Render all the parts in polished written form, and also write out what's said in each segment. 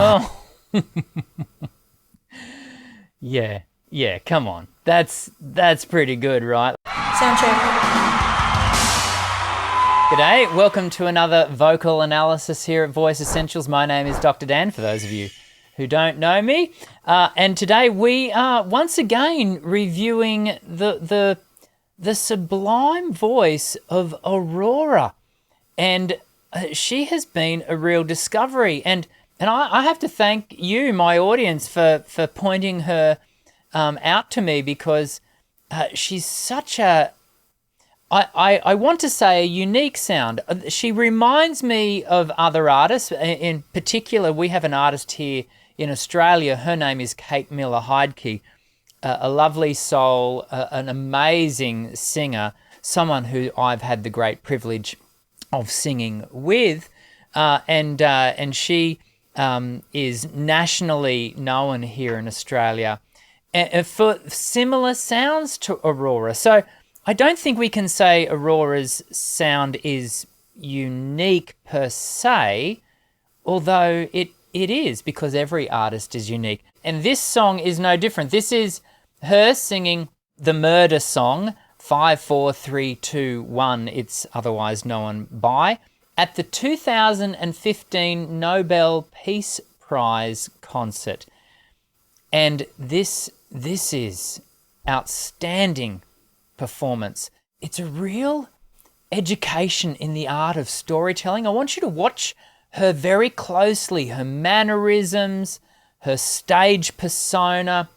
Oh. Yeah, come on. That's pretty good, right? Sound check. G'day, welcome to another vocal analysis here at Voice Essentials. My name is Dr. Dan, for those of you who don't know me. And today we are once again reviewing the sublime voice of Aurora. And she has been a real discovery. And I have to thank you, my audience, for pointing her out to me, because she's such a... I want to say a unique sound. She reminds me of other artists. In particular, we have an artist here in Australia. Her name is Kate Miller-Heidke, a lovely soul, an amazing singer, someone who I've had the great privilege of singing with, and she is nationally known here in Australia for similar sounds to Aurora. So I don't think we can say Aurora's sound is unique per se, although it is, because every artist is unique. And this song is no different. This is her singing the murder song, 5, 4, 3, 2, 1, it's otherwise known by, at the 2015 Nobel Peace Prize concert. And this is outstanding performance. It's a real education in the art of storytelling. I want you to watch her very closely, her mannerisms, her stage persona,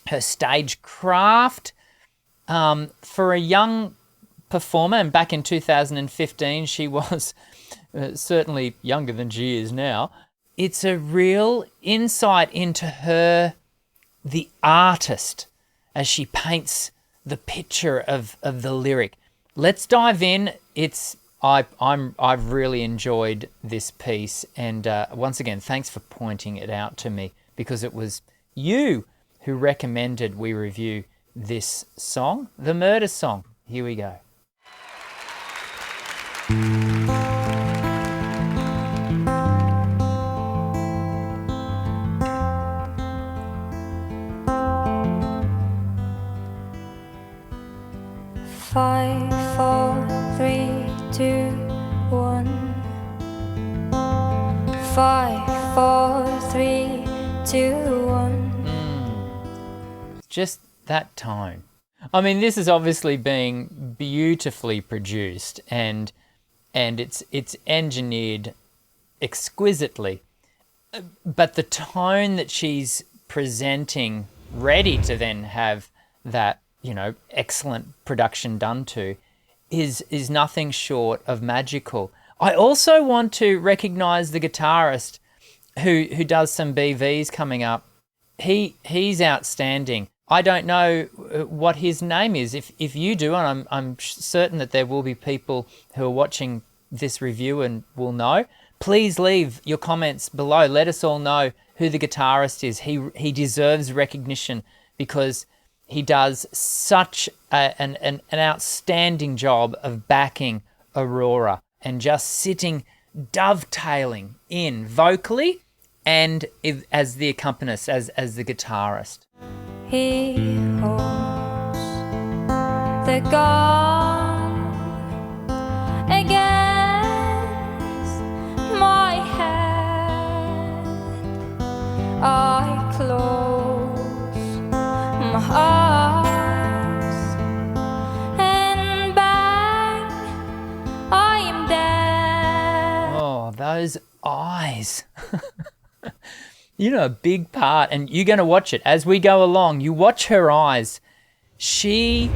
her stage craft. For a young performer, and back in 2015 she was certainly younger than she is now, it's a real insight into her, the artist, as she paints the picture of the lyric. Let's dive in. I've really enjoyed this piece, and once again, thanks for pointing it out to me, because it was you who recommended we review this song, the murder song. Here we go. Five, four, three, two, one. 5, 4, 3, 2, 1. Just that tone. I mean, this is obviously being beautifully produced, and it's engineered exquisitely. But the tone that she's presenting, ready to then have that, excellent production done to, is nothing short of magical. I also want to recognise the guitarist who does some BVs coming up. He's outstanding. I don't know what his name is. If you do, and I'm certain that there will be people who are watching this review and will know, please leave your comments below. Let us all know who the guitarist is. He deserves recognition, because he does such an outstanding job of backing Aurora and just sitting, dovetailing in vocally and as the accompanist, as the guitarist. He holds the gun against my head. I close my eyes, and bang, I am dead. Oh, those eyes. A big part, and you're going to watch it as we go along. You watch her eyes. She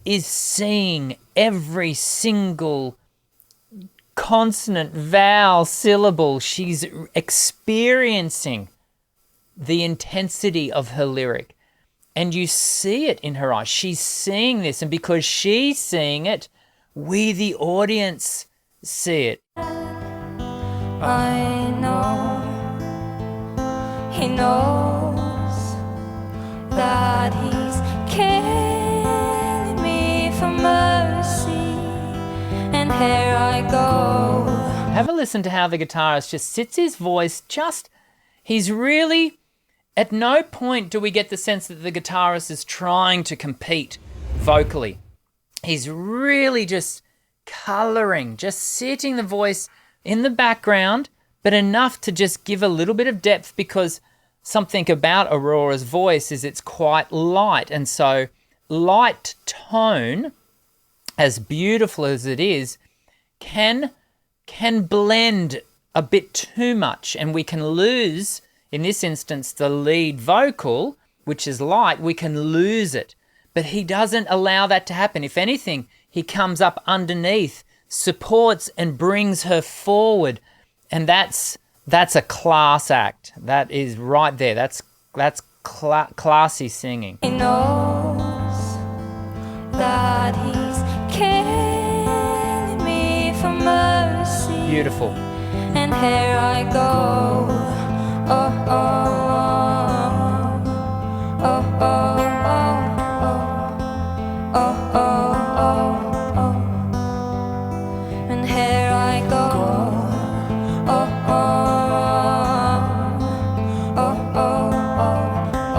is seeing every single consonant, vowel, syllable. She's experiencing the intensity of her lyric, and you see it in her eyes. She's seeing this, and because she's seeing it, we, the audience, see it. I know he knows that he's killing me for mercy, and here I go. Have a listen to how the guitarist just sits his voice just he's really, at no point do we get the sense that the guitarist is trying to compete vocally. He's really just colouring, just sitting the voice in the background, but enough to just give a little bit of depth, because something about Aurora's voice is it's quite light. And so light tone, as beautiful as it is, can blend a bit too much, and we can lose, in this instance, the lead vocal, which is light, we can lose it. But he doesn't allow that to happen. If anything, he comes up underneath, supports and brings her forward. And that's a class act. That is right there. That's classy singing. He knows that he's killing me for mercy. Beautiful. And here I go. Oh, oh, oh, oh, oh, oh, oh, oh, oh. And here I go. Oh, oh, oh, oh, oh,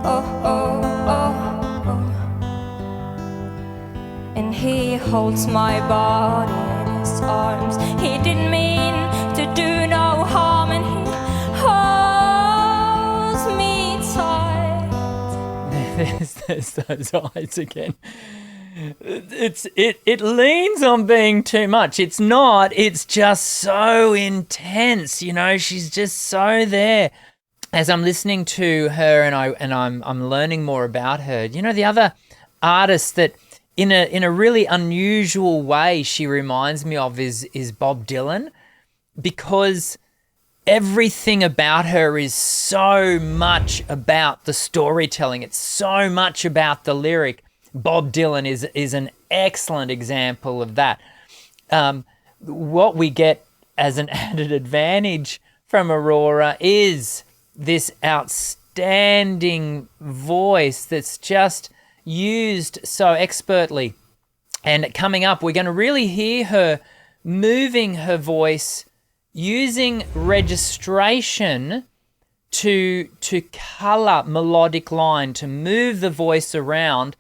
oh, oh, oh, oh. And he holds my body in his arms. He didn't mean to do no harm, and he holds me tight. There's those eyes again. It leans on being too much. It's not. It's just so intense. You know, she's just so there. As I'm listening to her and I'm learning more about her. You know, the other artist that in a really unusual way she reminds me of is Bob Dylan, because everything about her is so much about the storytelling. It's so much about the lyric. Bob Dylan is an excellent example of that. What we get as an added advantage from Aurora is this outstanding voice that's just used so expertly. And coming up, we're going to really hear her moving her voice using registration to colour melodic line, to move the voice around.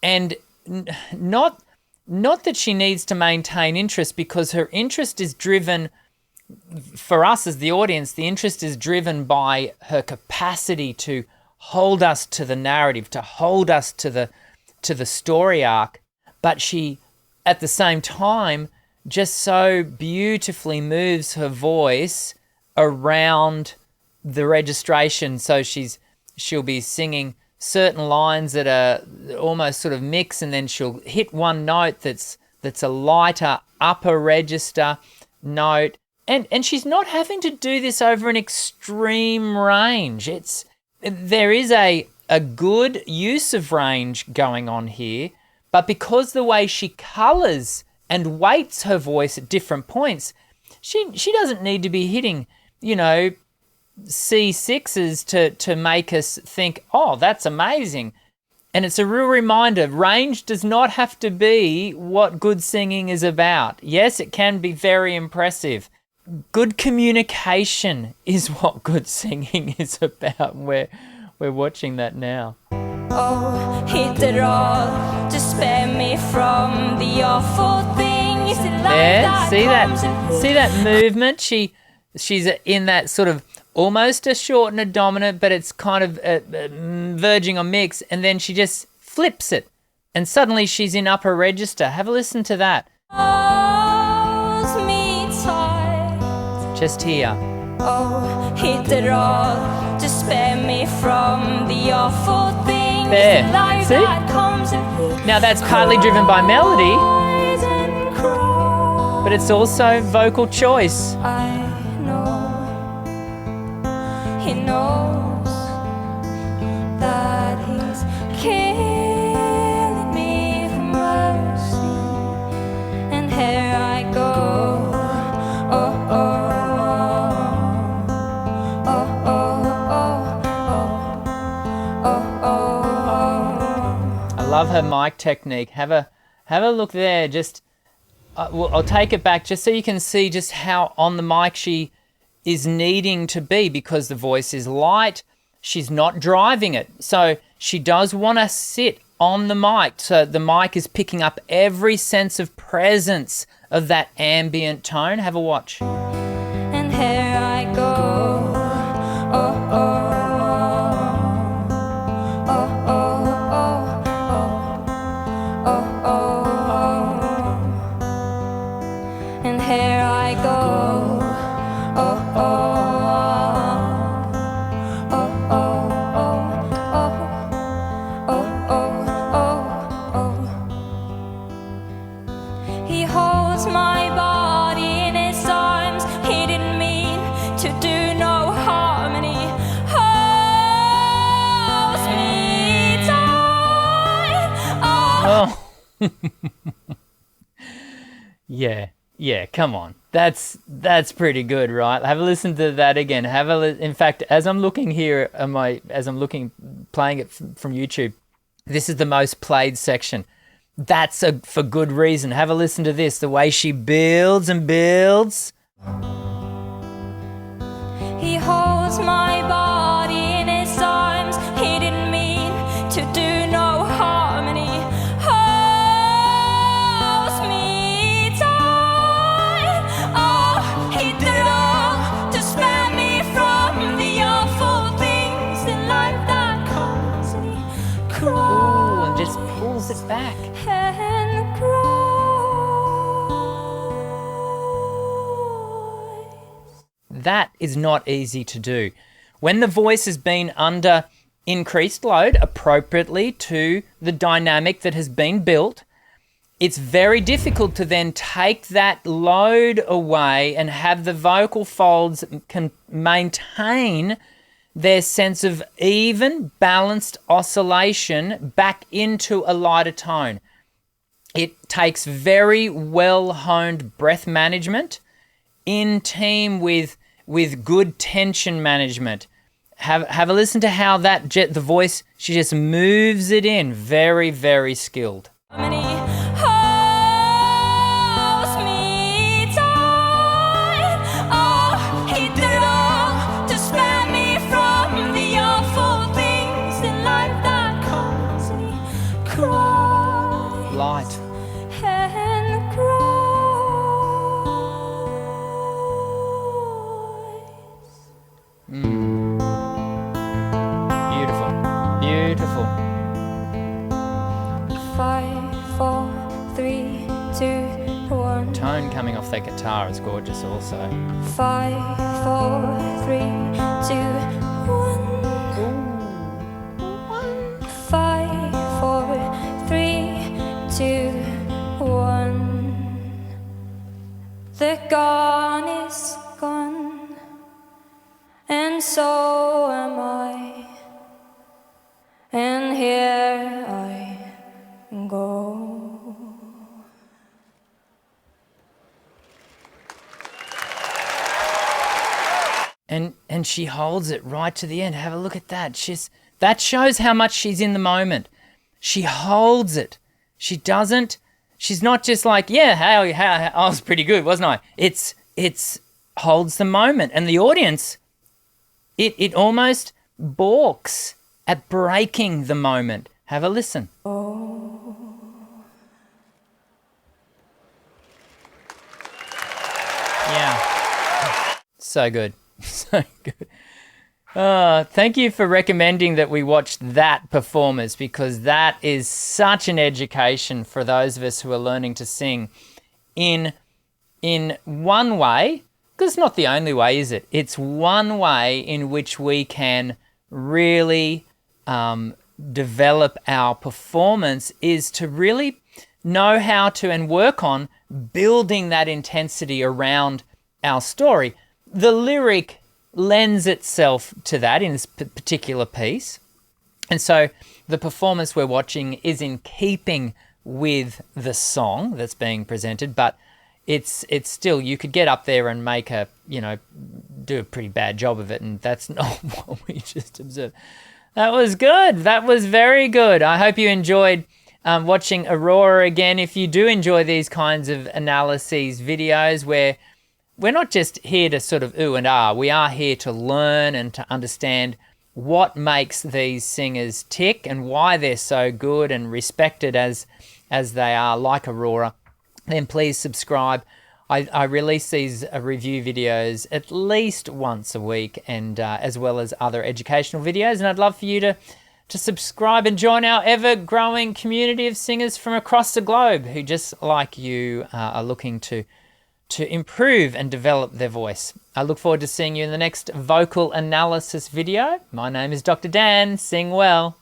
And not that she needs to maintain interest, because her interest is driven, for us as the audience, the interest is driven by her capacity to hold us to the narrative, to hold us to the story arc. But she, at the same time, just so beautifully moves her voice around the registration. So she'll be singing certain lines that are almost sort of mix, and then she'll hit one note that's a lighter upper register note, and she's not having to do this over an extreme range. There is a good use of range going on here, but because the way she colours and weights her voice at different points, she doesn't need to be hitting, you know, C6s to make us think, oh, that's amazing. And it's a real reminder, range does not have to be what good singing is about. Yes, it can be very impressive. Good communication is what good singing is about. We're watching that now. Oh, hit it all to spare me from the awful things in life. Yeah, see that movement? She's in that sort of almost a short and a dominant, but it's kind of verging on mix, and then she just flips it, and suddenly she's in upper register. Have a listen to that. Holds me tight. Just here. Oh, hit it all to spare me from the awful things. There. In life See? that comes and Now that's partly driven by melody, cries and cries. but it's also vocal choice. I know he knows that he's killing me for mercy, and here I go. Oh, oh, oh, oh, oh, oh, oh, oh. I love her mic technique. Have a look there. Just I'll take it back just so you can see just how on the mic she is needing to be, because the voice is light, she's not driving it. So she does want to sit on the mic. So the mic is picking up every sense of presence of that ambient tone. Have a watch. And here I go. Oh, oh. Yeah, come on. That's pretty good, right? Have a listen to that again. In fact, as I'm looking here, playing it from YouTube, this is the most played section. That's for good reason. Have a listen to this, the way she builds and builds. He holds my body in his arms. He didn't mean to do no harmony. Holds me tight. Oh, he did it all to spare me from the awful things in life that comes, and he cries. Ooh, and just pulls it back. And cries. That is not easy to do. When the voice has been under increased load appropriately to the dynamic that has been built, it's very difficult to then take that load away and have the vocal folds can maintain their sense of even, balanced oscillation back into a lighter tone. It takes very well-honed breath management in team with good tension management. Have a listen to how the voice, she just moves it in. Very, very skilled. Light. Beautiful. 5, 4, 3, 2, 1. Tone coming off that guitar is gorgeous also. 5, 4, 3, 2, 1. 5, 4, 3, 2, 1. The gone is gone, and so am I. And here I go. And she holds it right to the end. Have a look at that. That shows how much she's in the moment. She holds it. She's not just like, yeah, I was pretty good, wasn't I? It's holds the moment. And the audience, it almost balks at breaking the moment. Have a listen. Oh. Yeah. So good. So good. Thank you for recommending that we watch that performance, because that is such an education for those of us who are learning to sing in one way, because it's not the only way, is it? It's one way in which we can really develop our performance, is to really know how to and work on building that intensity around our story. The lyric lends itself to that in this particular piece. And so the performance we're watching is in keeping with the song that's being presented, but it's still, you could get up there and make do a pretty bad job of it, and that's not what we just observed. That was good. That was very good. I hope you enjoyed watching Aurora again. If you do enjoy these kinds of analyses videos where we're not just here to sort of ooh and ah. We are here to learn and to understand what makes these singers tick and why they're so good and respected as they are, like Aurora. Then please subscribe. I release these review videos at least once a week, and as well as other educational videos. And I'd love for you to subscribe and join our ever-growing community of singers from across the globe who, just like you, are looking to improve and develop their voice. I look forward to seeing you in the next vocal analysis video. My name is Dr. Dan. Sing well.